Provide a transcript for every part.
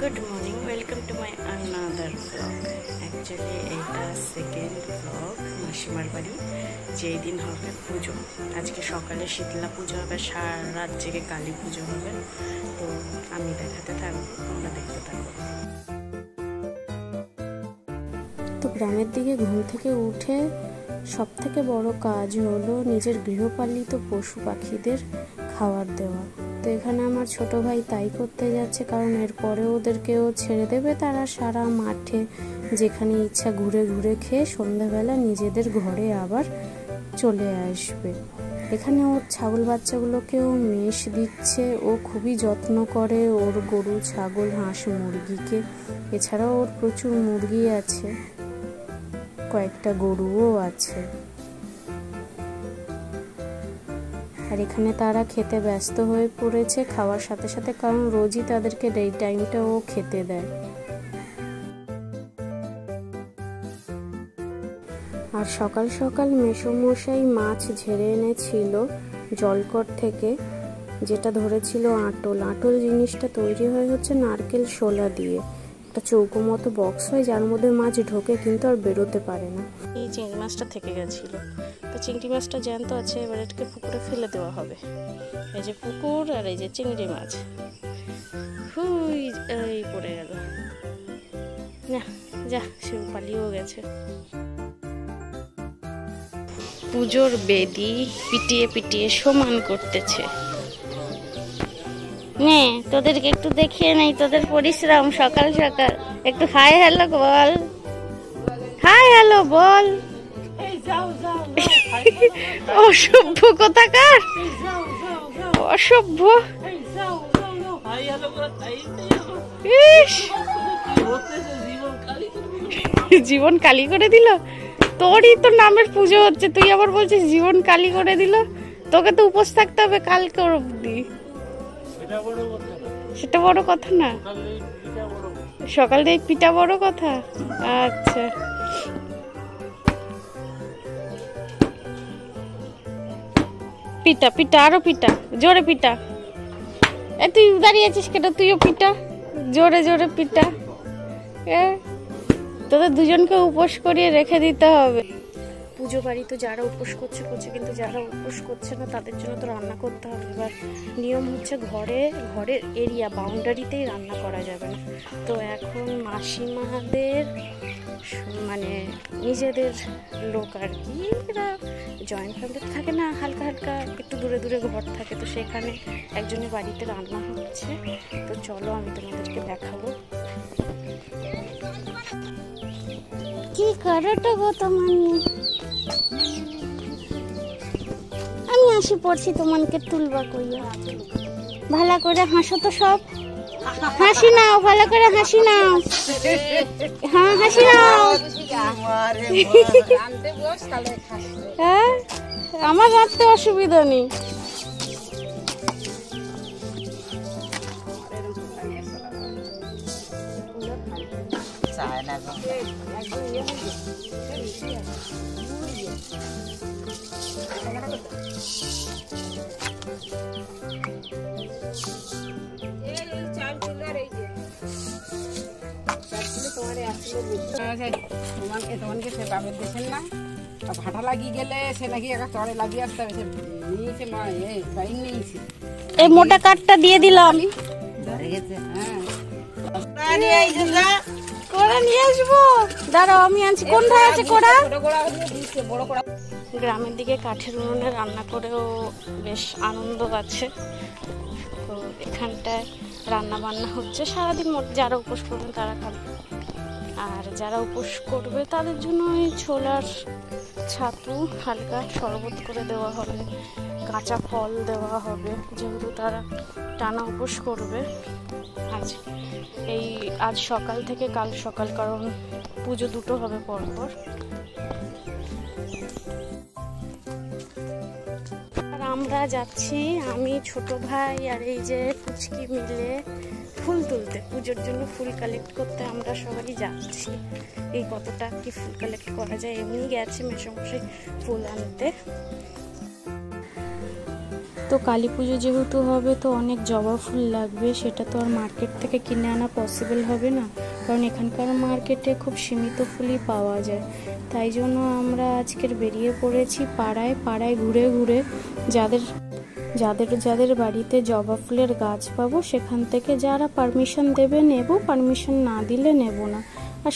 Good morning, welcome to my another vlog. Actually এটা second vlog মাসিমার বাড়ি যেই দিন হবে পুজো। আজকে সকালে শীতলা পুজো হবে, সারা রাত জেগে কালী পুজো হবে। তো আমি দেখাতে থাকবো, তোমরা দেখতে থাকো। তো গ্রামের দিকে ঘুম থেকে উঠে সব থেকে বড় কাজ হলো নিজের গৃহপালিত পশু পাখিদের খাবার দেওয়া। তো এখানে আমার ছোট ভাই তাই করতে যাচ্ছে, কারণ এরপরে ওদেরকেও ছেড়ে দেবে, তারা সারা মাঠে যেখানে ইচ্ছা ঘুরে ঘুরে খেয়ে সন্ধ্যাবেলা নিজেদের ঘরে আবার চলে আসবে। এখানে ওর ছাগল বাচ্চাগুলোকেও মেষ দিচ্ছে, ও খুবই যত্ন করে ওর গরু ছাগল হাঁস মুরগিকে। এছাড়াও ওর প্রচুর মুরগি আছে, কয়েকটা গরুও আছে। আর এখানে তারা খেতে ব্যস্ত হয়ে পড়েছে খাওয়ার সাথে সাথে, কারণ রোজই তাদেরকে এই টাইমটা ও খেতে দেয়। আর সকাল সকাল মেসোমশাই মাছ ঝেড়ে এনেছিল জলকর থেকে, যেটা ধরেছিল আটল। আটল জিনিসটা তৈরি হয় হচ্ছে নারকেল শোলা দিয়ে। একটা চৌকো মতো বক্স হয় যার মধ্যে মাছ ঢোকে, কিন্তু আর বেরোতে পারে না। এই চিংড়ি মাছটা থেকে গেছিলো, তো চিংড়ি মাছটা জ্যান্ত আছে, এবার এটাকে পুকুরে ফেলে দেওয়া হবে। এই যে পুকুর আর এই যে চিংড়ি মাছ, হুই এই পড়ে গেল না, যা সে পালিয়েও গেছে। পুজোর বেদি পিটিয়ে পিটিয়ে সমান করতেছে। নে তোদেরকে একটু দেখিয়ে নেই তোদের পরিশ্রম। সকাল সকাল একটু হাই হ্যালো বল, হাই হ্যালো বল। অসভ্য কোথাকার, অসভ্য। জীবন কালি করে দিল। তোরই তো নামের পুজো হচ্ছে, তুই আবার বলছিস জীবন কালি করে দিল। তোকে তো উপোস থাকতে হবে কালকে অবধি। সেটা বড় কথা না, সকাল থেকে পিঠা বড় কথা। আচ্ছা পিঠা পিঠা আরো পিঠা, জোরে পিঠা। এ তুই দাঁড়িয়ে আছিস কেন, তুইও পিঠা, জোরে জোরে পিঠা। তোদের দুজনকে উপোস করিয়ে রেখে দিতে হবে। পুজো বাড়ি তো যারা উপোস করছে, কিন্তু যারা উপোস করছে না তাদের জন্য তো রান্না করতে হবে। এবার নিয়ম হচ্ছে ঘরের এরিয়া বাউন্ডারিতেই রান্না করা যাবে না। তো এখন মাসিমাদের মানে নিজেদের লোক আর কি, এরা জয়েন্ট ফ্যামিলিতে থাকে না, হালকা হালকা একটু দূরে দূরে ঘর থাকে, তো সেখানে একজনের বাড়িতে রান্না হচ্ছে। তো চলো আমি তোমাদেরকে দেখাবো। কি করোটা গো তোমার, আমি আসি পড়ছি তোমাকে তুলবা কইয়া। ভালো করে হাসো তো সব, হাসি নাও, ভালো করে হাসি নাও। হ্যাঁ হাসি নাও। হ্যাঁ আমার রাখতে অসুবিধা নেই। তোমাকে সে বাবের দেশের না ভাটা লাগিয়ে গেলে সে নাকি একটা চড়ে লাগিয়ে আসতে হবে, সে নিয়েছে মা বাইক নিয়েছে। এই মোটা কাঠটা দিয়ে দিলাম, ধরে গেছে। হ্যাঁ কোড়া নিয়ে আসবো, দাঁড়াও আমি আনছি। কোনটায় আছে কোড়া? গ্রামের দিকে কাঠের উনুনে রান্না করেও বেশ আনন্দ আছে। তো এখানটায় রান্না বান্না হচ্ছে সারাদিন, যারা উপোস করবে তারা খাবে, আর যারা উপোস করবে তাদের জন্য ওই ছোলার ছাতু হালকা শরবত করে দেওয়া হবে, কাঁচা ফল দেওয়া হবে, যেহেতু তারা টানা উপোস করবে। আজ সকাল থেকে কাল সকাল, কারণ পুজো দুটো হবে পরপর। আর আমরা যাচ্ছি, আমি ছোট ভাই আর এই যে পুচকি মিলে ফুল তুলতে, পুজোর জন্য ফুল কালেক্ট করতে আমরা সবাই যাচ্ছি। এই কতটা কি ফুল কালেক্ট করা যায়, এমনি গেছে মেসোমশাই ফুল আনতে। তো কালী পুজো যেহেতু হবে তো অনেক জবা ফুল লাগবে, সেটা তো আর মার্কেট থেকে কিনে আনা পসিবল হবে না, কারণ এখানকার মার্কেটে খুব সীমিত ফুলই পাওয়া যায়। তাই জন্য আমরা আজকের বেরিয়ে পড়েছি পাড়ায় পাড়ায় ঘুরে ঘুরে যাদের যাদের যাদের বাড়িতে জবা ফুলের গাছ পাবো সেখান থেকে যারা পারমিশন দেবে নেব, পারমিশন না দিলে নেব না। আর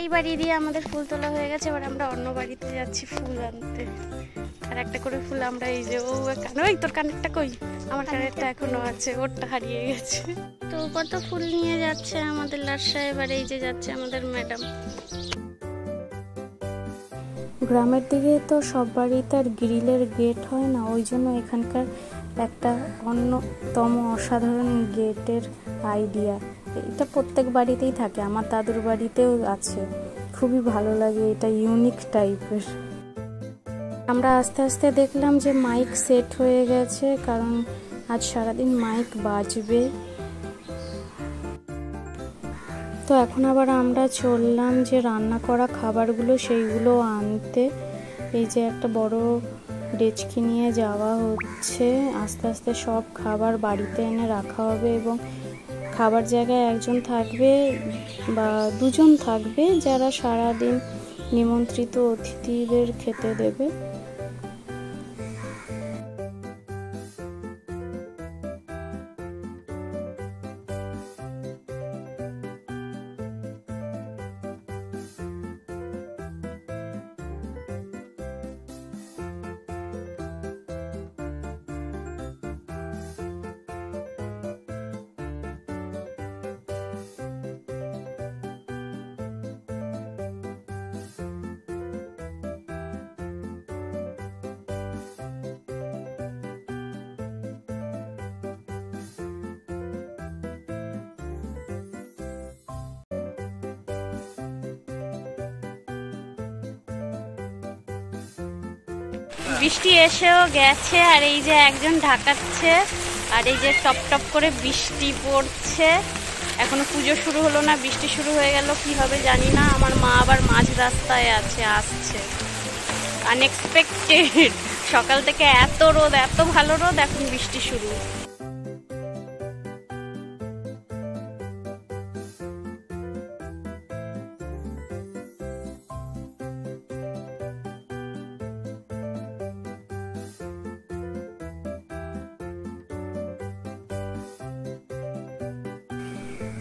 এই বাড়ি দিয়ে আমাদের ফুল তোলা হয়ে গেছে, এবার আমরা অন্য বাড়িতে যাচ্ছি ফুল আনতে। আর একটা করে ফুল আমরা এই যে ও কানে, ওই তোর কানেরটা কই? আমার কানেরটা এখনো আছে, ওরটা হারিয়ে গেছে। তো কত ফুল নিয়ে যাচ্ছে আমাদের লাট সাহেব, আর এই যে যাচ্ছে আমাদের ম্যাডাম। গ্রামের দিকে তো সব বাড়িতে আর গ্রিলের গেট হয় না, ওই জন্য এখানকার একটা অন্যতম অসাধারণ গেটের আইডিয়া, এটা প্রত্যেক বাড়িতেই থাকে, আমার দাদুর বাড়িতেও আছে, খুবই ভালো লাগে, এটা ইউনিক টাইপের। আমরা আস্তে আস্তে দেখলাম যে মাইক সেট হয়ে গেছে, কারণ আজ সারাদিন মাইক বাজবে। তো এখন আবার আমরা চললাম যে রান্না করা খাবারগুলো সেইগুলো আনতে। এই যে একটা বড় ডেচকি নিয়ে যাওয়া হচ্ছে, আস্তে আস্তে সব খাবার বাড়িতে এনে রাখা হবে, এবং খাবার জায়গায় একজন থাকবে বা দুজন থাকবে যারা সারাদিন নিমন্ত্রিত অতিথিদের খেতে দেবে। বৃষ্টি এসেও গেছে, আর এই যে একজন ঢাকাচ্ছে, আর এই যে টপ টপ করে বৃষ্টি পড়ছে। এখনো পুজো শুরু হলো না, বৃষ্টি শুরু হয়ে গেল, কি হবে জানি না। আমার মা আবার মাঝ রাস্তায় আছে, আসছে আনএক্সপেক্টেড। সকাল থেকে এত রোদ, এত ভালো রোদ, এখন বৃষ্টি শুরু।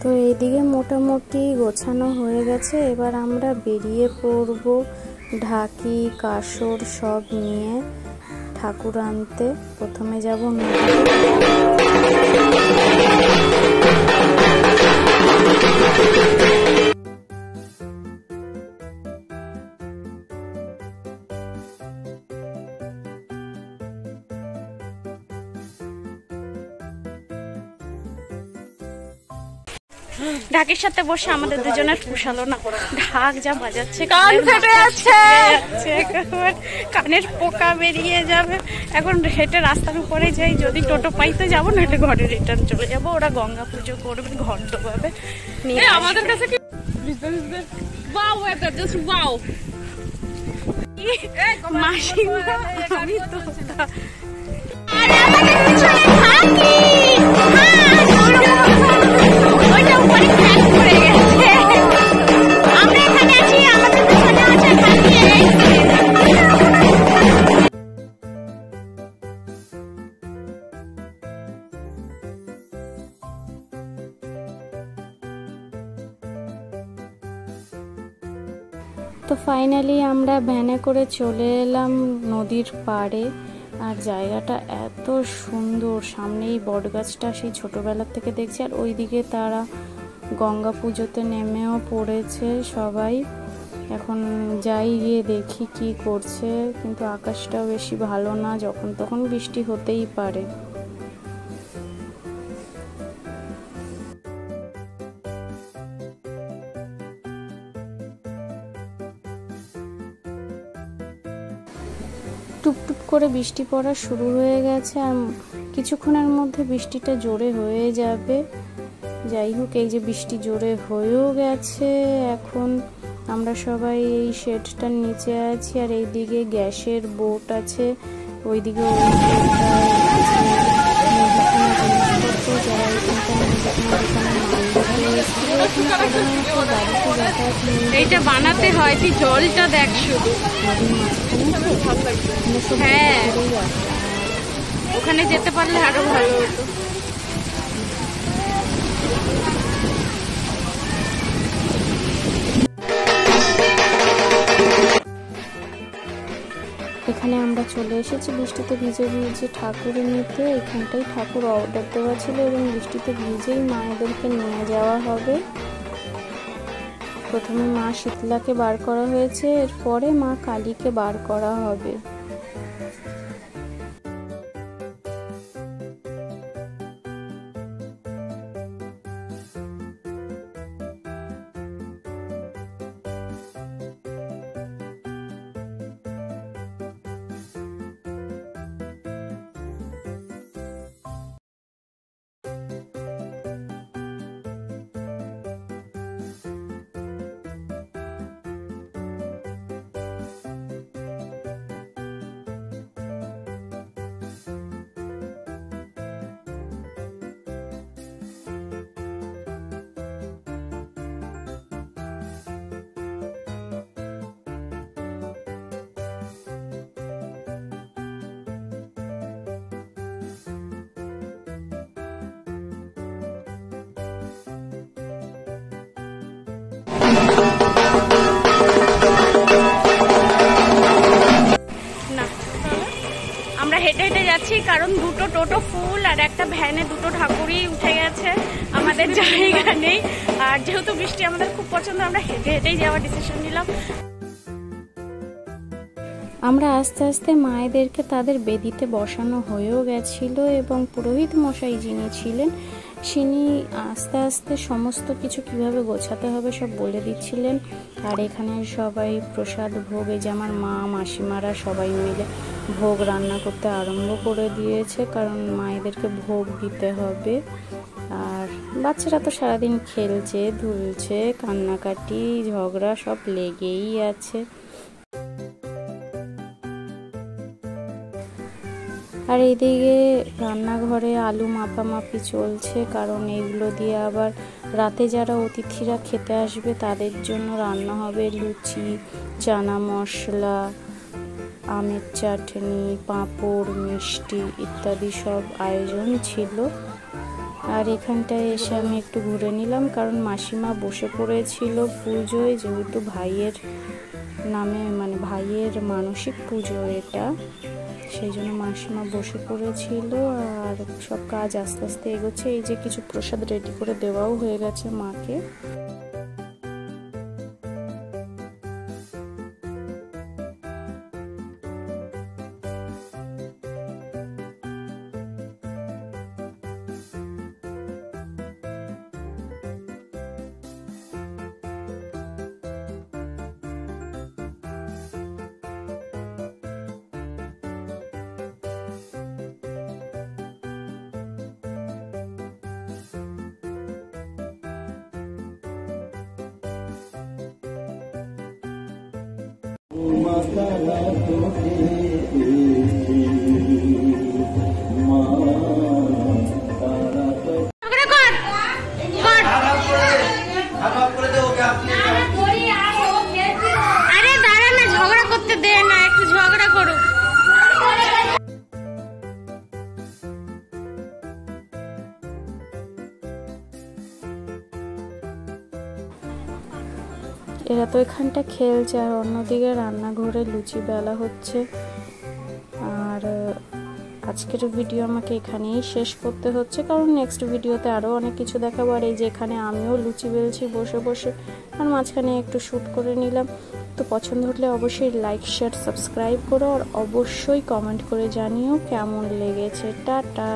তো এইদিকে মোটামুটি গোছানো হয়ে গেছে, এবার আমরা বেরিয়ে পড়ব ঢাকি কাসর সব নিয়ে ঠাকুর আনতে। প্রথমে যাব ঢাকের সাথে বসে আমাদের দুজনের পোষালো না, ঢাক যা বাজাচ্ছে কান ফেটে যাচ্ছে, কানের পোকা বেরিয়ে যাবে। এখন হেঁটে রাস্তার উপরে যাই, যদি টোটো পাইতে যাবো, না হেঁটে ঘরে রিটার্ন চলে যাবো। ওরা গঙ্গা পুজো করবে, ঘর ডোবাবে, নিয়ে আমাদের কাছে মাসিমা আমি তো ফাইনালি আমরা ভ্যানে করে চলে এলাম নদীর পাড়ে। আর জায়গাটা এত সুন্দর, সামনেই বটগাছটা সেই ছোটবেলার থেকে দেখছি। আর ওইদিকে তারা গঙ্গা পুজোতে নেমেও পড়েছে সবাই। এখন যাই গিয়ে দেখি কি করছে, কিন্তু আকাশটাও বেশি ভালো না, যখন তখন বৃষ্টি হতেই পারে। টুপটুপ করে বৃষ্টি পড়া শুরু হয়ে গেছে, আর কিছুক্ষণের মধ্যে বৃষ্টিটা জোরে হয়ে যাবে। যাই হোক, এই যে বৃষ্টি জোরে হয়েও গেছে। এখন আমরা সবাই এই শেডটার নিচে আছি, আর এইদিকে গ্যাসের বোট আছে, ওইদিকে এইটা বানাতে হয়, তুই জলটা দেখ শুধু। হ্যাঁ, ওখানে যেতে পারলে আরো ভালো হতো। এখানে আমরা চলে এসেছি বৃষ্টিতে ভিজে ভিজে ঠাকুর নিতে। এখানটাই ঠাকুর অর্ডার দেওয়া ছিল, এবং বৃষ্টিতে ভিজেই মায়েদেরকে নিয়ে যাওয়া হবে। প্রথমে মা শীতলাকে বার করা হয়েছে, এরপরে মা কালীকে বার করা হবে। আমরা হেঁটে হেঁটে যাচ্ছি, কারণ দুটো টোটো ফুল আর একটা ভ্যানে দুটো ঠাকুরই উঠে গেছে, আমাদের জায়গা নেই। আর যেহেতু বৃষ্টি আমাদের খুব পছন্দ, আমরা হেঁটে হেঁটেই যাওয়ার ডিসিশন নিলাম। আমরা আস্তে আস্তে মায়েদেরকে তাদের বেদিতে বসানো হয়েও গেছিল, এবং পুরোহিত মশাই যিনি ছিলেন তিনি আস্তে আস্তে সমস্ত কিছু কিভাবে গোছাতে হবে সব বলে দিচ্ছিলেন। আর এখানে সবাই প্রসাদ ভোগ, এই যে আমার মা মাসিমারা সবাই মিলে ভোগ রান্না করতে আরম্ভ করে দিয়েছে, কারণ মায়েদেরকে ভোগ দিতে হবে। আর বাচ্চারা তো সারাদিন খেলছে ধুলছে, কান্নাকাটি ঝগড়া সব লেগেই আছে। আর এইদিকে রান্নাঘরে আলু মাপামাপি চলছে, কারণ এইগুলো দিয়ে আবার রাতে যারা অতিথিরা খেতে আসবে তাদের জন্য রান্না হবে লুচি, চানা মশলা, আমের চাটনি, পাঁপড়, মিষ্টি ইত্যাদি সব আয়োজন ছিল। আর এখানটায় এসে আমি একটু ঘুরে নিলাম, কারণ মাসিমা বসে পড়েছিল পুজোয়, যেহেতু ভাইয়ের নামে মানে ভাইয়ের মানসিক পুজো এটা, সেই জন্য মাসিমা বসে পড়েছিল। আর সব কাজ আস্তে আস্তে এগোচ্ছে। এই যে কিছু প্রসাদ রেডি করে দেওয়াও হয়ে গেছে মাকে। আরে দাঁড়া না, ঝগড়া করতে দে না, একটু ঝগড়া করুক। এরা তো এখানটা খেলছে আর অন্যদিকে রান্নাঘরে লুচি বেলা হচ্ছে। আর আজকের ভিডিও আমাকে এখানেই শেষ করতে হচ্ছে, কারণ নেক্সট ভিডিওতে আরও অনেক কিছু দেখাবো। আর এই যে এখানে আমিও লুচি বেলছি বসে বসে, আর মাঝখানে একটু শ্যুট করে নিলাম। তো পছন্দ হলে অবশ্যই লাইক শেয়ার সাবস্ক্রাইব করো, আর অবশ্যই কমেন্ট করে জানিও কেমন লেগেছে। টাটা।